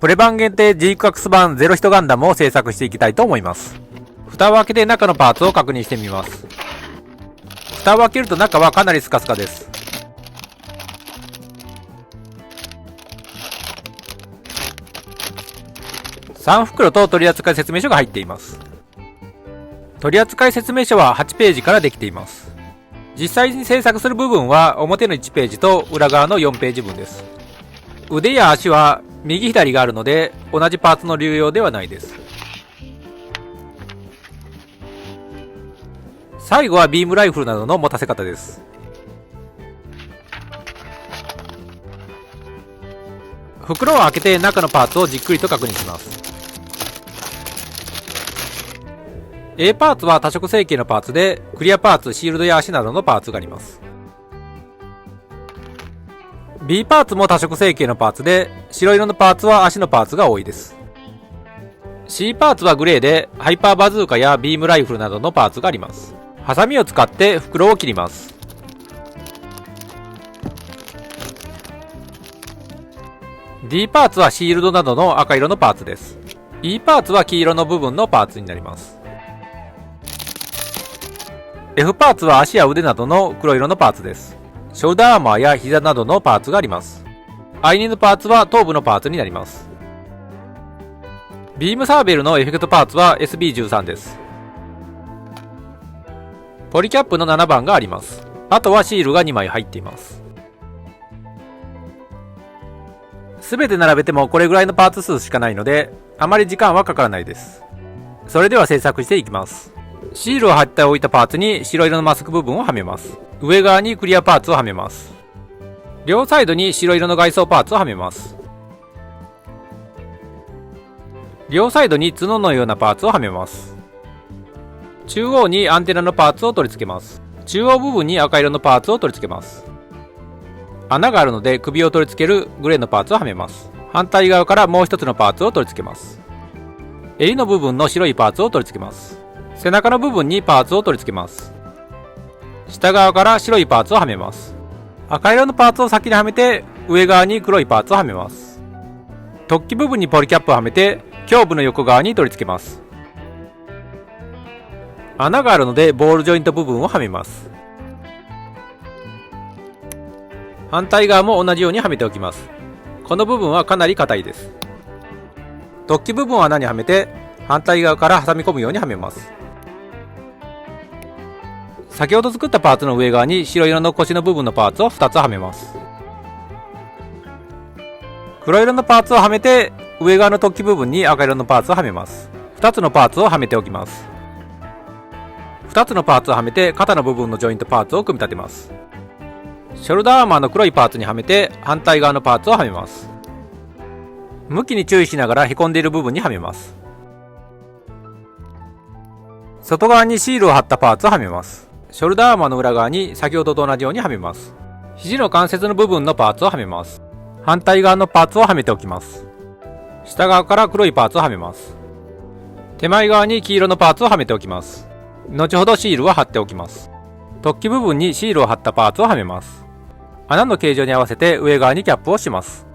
プレ版限定 GX 版ゼロヒトガンダムを制作していきたいと思います。蓋を開けて中のパーツを確認してみます。蓋を開けると中はかなりスカスカです。3袋と取扱説明書が入っています。取扱説明書は8ページからできています。実際に制作する部分は表の1ページと裏側の4ページ分です。腕や足は右左があるので同じパーツの流用ではないです。最後はビームライフルなどの持たせ方です。袋を開けて中のパーツをじっくりと確認します。A パーツは多色成形のパーツで、クリアパーツ、シールドや足などのパーツがあります。B パーツも多色成形のパーツで、白色のパーツは足のパーツが多いです。C パーツはグレーで、ハイパーバズーカやビームライフルなどのパーツがあります。ハサミを使って袋を切ります。D パーツはシールドなどの赤色のパーツです。E パーツは黄色の部分のパーツになります。F パーツは足や腕などの黒色のパーツです。ショルダーアーマーや膝などのパーツがあります。I2のパーツは頭部のパーツになります。ビームサーベルのエフェクトパーツは SB13 です。ポリキャップの7番があります。あとはシールが2枚入っています。すべて並べてもこれぐらいのパーツ数しかないので、あまり時間はかからないです。それでは製作していきます。シールを貼っておいたパーツに白色のマスク部分をはめます。上側にクリアパーツをはめます。両サイドに白色の外装パーツをはめます。両サイドに角のようなパーツをはめます。中央にアンテナのパーツを取り付けます。中央部分に赤色のパーツを取り付けます。穴があるので首を取り付けるグレーのパーツをはめます。反対側からもう一つのパーツを取り付けます。襟の部分の白いパーツを取り付けます。背中の部分にパーツを取り付けます。下側から白いパーツをはめます。赤色のパーツを先にはめて上側に黒いパーツをはめます。突起部分にポリキャップをはめて胸部の横側に取り付けます。穴があるのでボールジョイント部分をはめます。反対側も同じようにはめておきます。この部分はかなり硬いです。突起部分を穴にはめて反対側から挟み込むようにはめます。先ほど作ったパーツの上側に白色の腰の部分のパーツを2つはめます。黒色のパーツをはめて上側の突起部分に赤色のパーツをはめます。2つのパーツをはめておきます。2つのパーツをはめて肩の部分のジョイントパーツを組み立てます。ショルダーアーマーの黒いパーツにはめて反対側のパーツをはめます。向きに注意しながらへこんでいる部分にはめます。外側にシールを貼ったパーツをはめます。ショルダーアーマーの裏側に先ほどと同じようにはめます。肘の関節の部分のパーツをはめます。反対側のパーツをはめておきます。下側から黒いパーツをはめます。手前側に黄色のパーツをはめておきます。後ほどシールを貼っておきます。突起部分にシールを貼ったパーツをはめます。穴の形状に合わせて上側にキャップをします。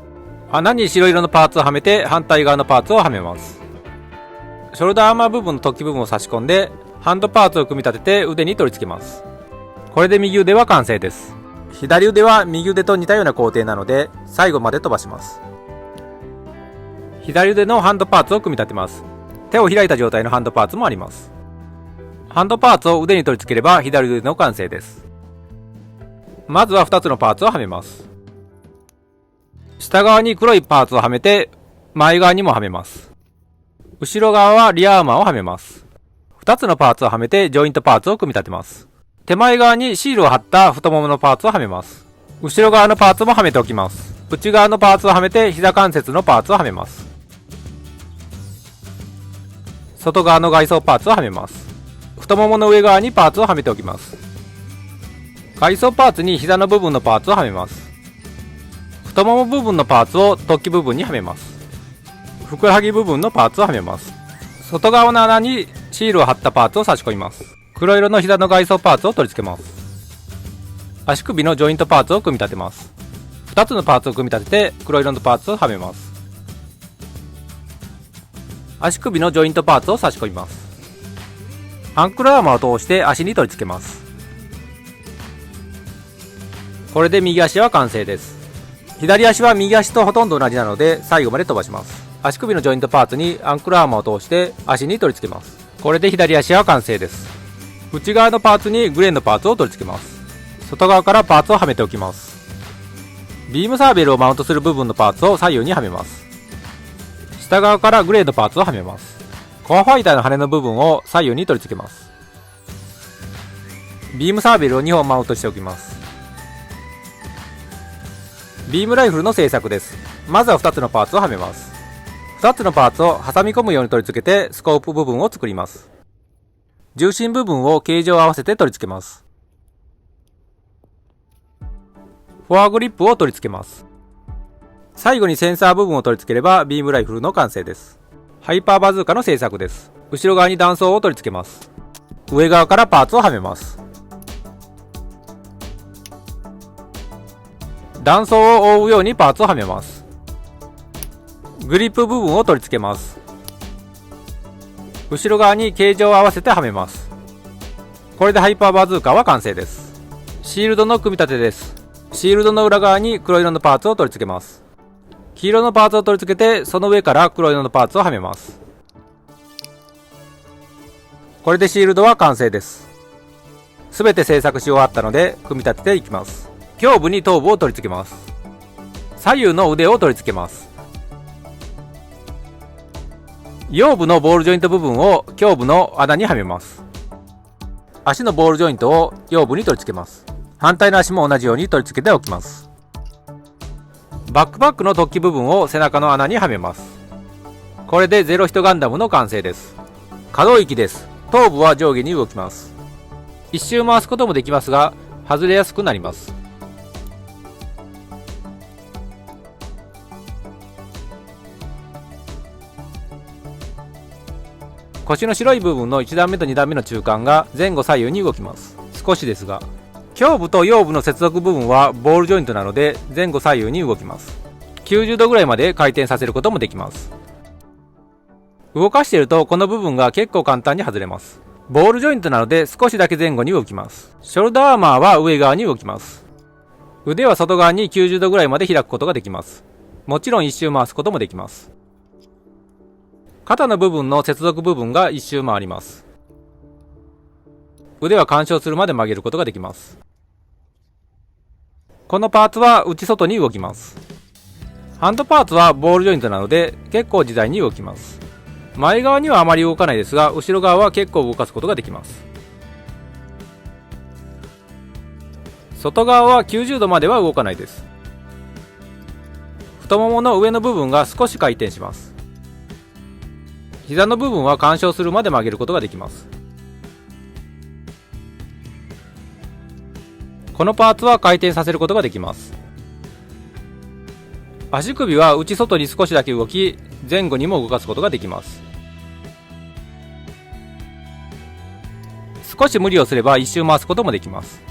穴に白色のパーツをはめて反対側のパーツをはめます。ショルダーアーマー部分の突起部分を差し込んでハンドパーツを組み立てて腕に取り付けます。これで右腕は完成です。左腕は右腕と似たような工程なので最後まで飛ばします。左腕のハンドパーツを組み立てます。手を開いた状態のハンドパーツもあります。ハンドパーツを腕に取り付ければ左腕の完成です。まずは2つのパーツをはめます。下側に黒いパーツをはめて前側にもはめます。後ろ側はリアアーマーをはめます。2つのパーツをはめてジョイントパーツを組み立てます。手前側にシールを貼った太もものパーツをはめます。後ろ側のパーツもはめておきます。内側のパーツをはめて膝関節のパーツをはめます。外側の外装パーツをはめます。太ももの上側にパーツをはめておきます。外装パーツに膝の部分のパーツをはめます。太もも部分のパーツを突起部分にはめます。ふくらはぎ部分のパーツをはめます。外側の穴にシールを貼ったパーツを差し込みます。黒色の膝の外装パーツを取り付けます。足首のジョイントパーツを組み立てます。2つのパーツを組み立てて黒色のパーツをはめます。足首のジョイントパーツを差し込みます。アンクルアーマーを通して足に取り付けます。これで右足は完成です。左足は右足とほとんど同じなので最後まで飛ばします。足首のジョイントパーツにアンクルアーマーを通して足に取り付けます。これで左足は完成です。内側のパーツにグレーのパーツを取り付けます。外側からパーツをはめておきます。ビームサーベルをマウントする部分のパーツを左右にはめます。下側からグレーのパーツをはめます。コアファイターの羽の部分を左右に取り付けます。ビームサーベルを2本マウントしておきます。ビームライフルの製作です。まずは2つのパーツをはめます。2つのパーツを挟み込むように取り付けてスコープ部分を作ります。重心部分を形状を合わせて取り付けます。フォアグリップを取り付けます。最後にセンサー部分を取り付ければビームライフルの完成です。ハイパーバズーカの製作です。後ろ側に弾倉を取り付けます。上側からパーツをはめます。弾倉を覆うようにパーツをはめます。グリップ部分を取り付けます。後ろ側に形状を合わせてはめます。これでハイパーバズーカは完成です。シールドの組み立てです。シールドの裏側に黒色のパーツを取り付けます。黄色のパーツを取り付けてその上から黒色のパーツをはめます。これでシールドは完成です。すべて製作し終わったので組み立てていきます。胸部に頭部を取り付けます。左右の腕を取り付けます。腰部のボールジョイント部分を胸部の穴にはめます。足のボールジョイントを腰部に取り付けます。反対の足も同じように取り付けておきます。バックパックの突起部分を背中の穴にはめます。これでゼロヒトガンダムの完成です。可動域です。頭部は上下に動きます。一周回すこともできますが外れやすくなります。腰の白い部分の1段目と2段目の中間が前後左右に動きます。少しですが胸部と腰部の接続部分はボールジョイントなので前後左右に動きます。90度ぐらいまで回転させることもできます。動かしているとこの部分が結構簡単に外れます。ボールジョイントなので少しだけ前後に動きます。ショルダーアーマーは上側に動きます。腕は外側に90度ぐらいまで開くことができます。もちろん一周回すこともできます。肩の部分の接続部分が一周回ります。腕は干渉するまで曲げることができます。このパーツは内外に動きます。ハンドパーツはボールジョイントなので結構自在に動きます。前側にはあまり動かないですが後ろ側は結構動かすことができます。外側は90度までは動かないです。太ももの上の部分が少し回転します。膝の部分は干渉するまで曲げることができます。このパーツは回転させることができます。足首は内外に少しだけ動き前後にも動かすことができます。少し無理をすれば一周回すこともできます。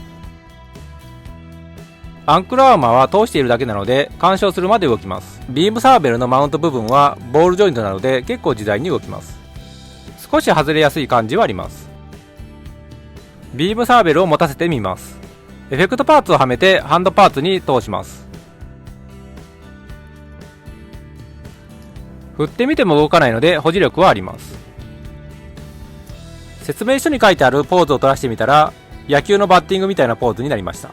アンクルアーマーは通しているだけなので干渉するまで動きます。ビームサーベルのマウント部分はボールジョイントなので結構自在に動きます。少し外れやすい感じはあります。ビームサーベルを持たせてみます。エフェクトパーツをはめてハンドパーツに通します。振ってみても動かないので保持力はあります。説明書に書いてあるポーズを取らせてみたら野球のバッティングみたいなポーズになりました。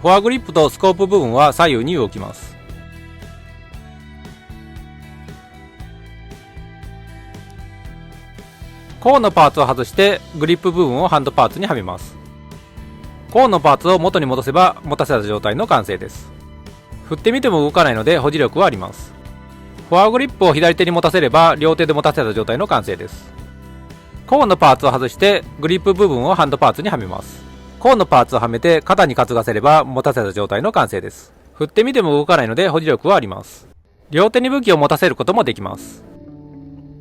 フォアグリップとスコープ部分は左右に動きます。コーンのパーツを外してグリップ部分をハンドパーツにはめます。コーンのパーツを元に戻せば持たせた状態の完成です。振ってみても動かないので保持力はあります。フォアグリップを左手に持たせれば両手で持たせた状態の完成です。コーンのパーツを外してグリップ部分をハンドパーツにはめます。コーンのパーツをはめて肩に担がせれば持たせた状態の完成です。振ってみても動かないので保持力はあります。両手に武器を持たせることもできます。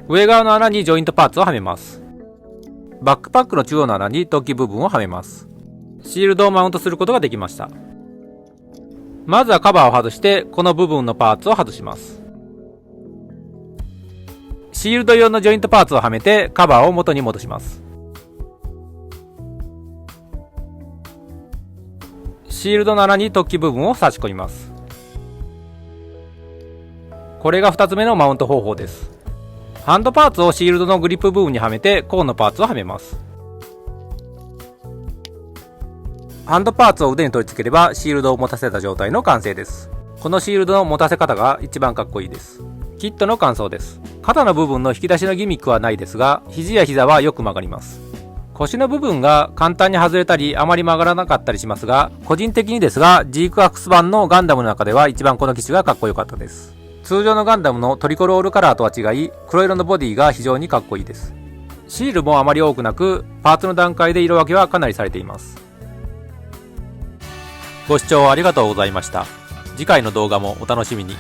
上側の穴にジョイントパーツをはめます。バックパックの中央の穴に突起部分をはめます。シールドをマウントすることができました。まずはカバーを外してこの部分のパーツを外します。シールド用のジョイントパーツをはめてカバーを元に戻します。シールドの穴に突起部分を差し込みます。これが2つ目のマウント方法です。ハンドパーツをシールドのグリップ部分にはめてコーンのパーツをはめます。ハンドパーツを腕に取り付ければシールドを持たせた状態の完成です。このシールドの持たせ方が一番かっこいいです。キットの感想です。肩の部分の引き出しのギミックはないですが、肘や膝はよく曲がります。腰の部分が簡単に外れたりあまり曲がらなかったりしますが、個人的にですが、ジークアックス版のガンダムの中では一番この機種がかっこよかったです。通常のガンダムのトリコロールカラーとは違い、黒色のボディが非常にかっこいいです。シールもあまり多くなく、パーツの段階で色分けはかなりされています。ご視聴ありがとうございました。次回の動画もお楽しみに。